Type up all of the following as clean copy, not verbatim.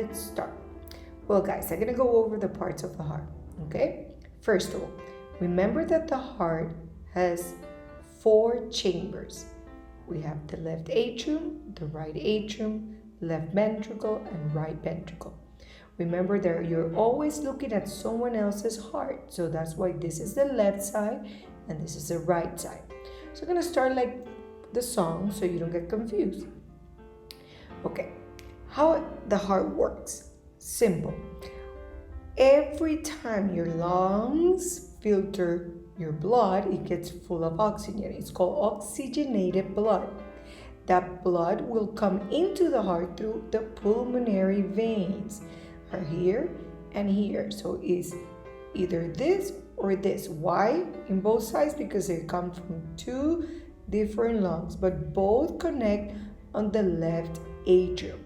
let's start. Well, guys, I'm going to go over the parts of the heart, okay? First of all, remember that the heart has 4 chambers. We have the left atrium, the right atrium, left ventricle, and right ventricle. Remember that you're always looking at someone else's heart. So that's why this is the left side and this is the right side. So I'm going to start like the song so you don't get confused. Okay, how the heart works. Simple. Every time your lungs filter your blood, it gets full of oxygen. It's called oxygenated blood. That blood will come into the heart through the pulmonary veins. Are here and here. So it's either this or this. Why? In both sides, because they come from 2 different lungs, but both connect on the left atrium.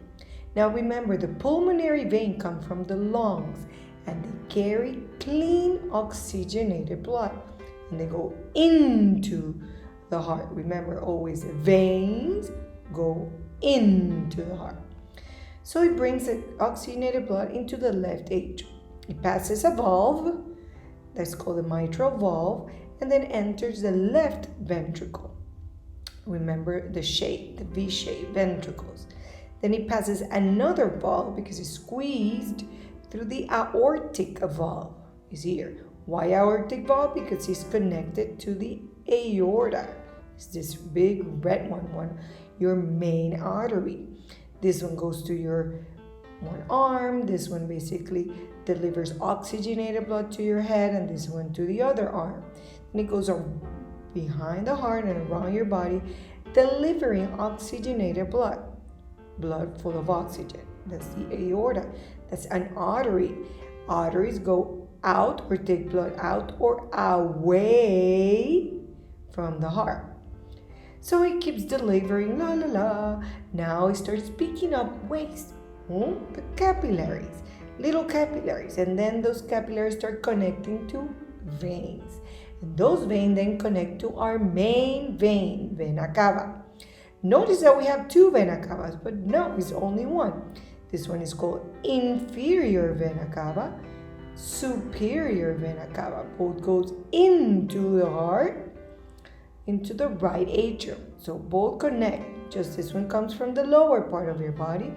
Now remember, the pulmonary vein comes from the lungs and they carry clean oxygenated blood and they go into the heart. Remember, always the veins go into the heart. So it brings the oxygenated blood into the left atrium. It passes a valve that's called the mitral valve and then enters the left ventricle. Remember the shape, the V-shaped ventricles. Then it passes another valve because it's squeezed through the aortic valve. Is here. Why aortic valve? Because it's connected to the aorta. It's this big red one, your main artery. This one goes to your one arm. This one basically delivers oxygenated blood to your head, and this one to the other arm. And it goes behind the heart and around your body, delivering oxygenated blood full of oxygen. That's the aorta. That's an artery. Arteries go out or take blood out or away from the heart. So it keeps delivering, la la la. Now it starts picking up waste, the capillaries, little capillaries. And then those capillaries start connecting to veins. And those veins then connect to our main vein, vena cava. Notice that we have 2 vena cavas, but no, it's only one. This one is called inferior vena cava, superior vena cava. Both goes into the heart, into the right atrium. So both connect. Just this one comes from the lower part of your body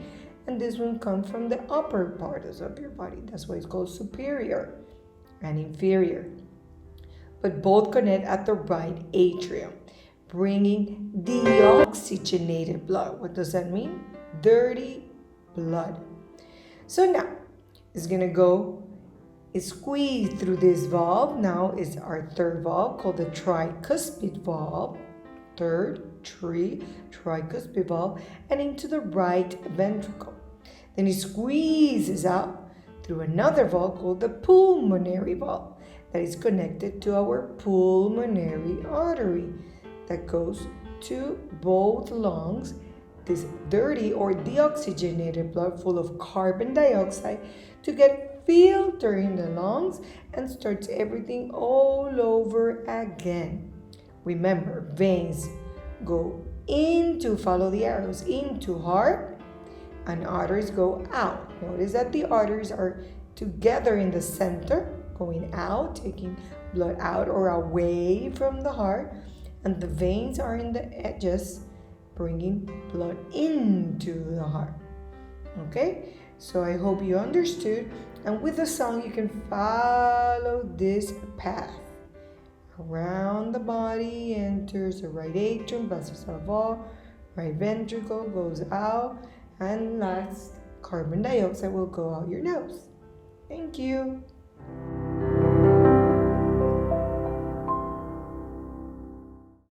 and this one comes from the upper parts of your body. That's why it's called superior and inferior. But both connect at the right atrium, bringing deoxygenated blood. What does that mean? Dirty blood. So now it's going to go squeeze through this valve. Now is our third valve called the tricuspid valve. Tricuspid valve, and into the right ventricle. Then it squeezes out through another valve called the pulmonary valve that is connected to our pulmonary artery that goes to both lungs. This dirty or deoxygenated blood full of carbon dioxide to get filtered in the lungs and starts everything all over again. Remember, veins go into, follow the arrows, into heart, and arteries go out. Notice that the arteries are together in the center, going out, taking blood out or away from the heart, and the veins are in the edges, bringing blood into the heart. Okay, so I hope you understood, and with the song you can follow this path. Around the body, enters the right atrium, passes a valve, right ventricle goes out, and last, carbon dioxide will go out your nose. Thank you.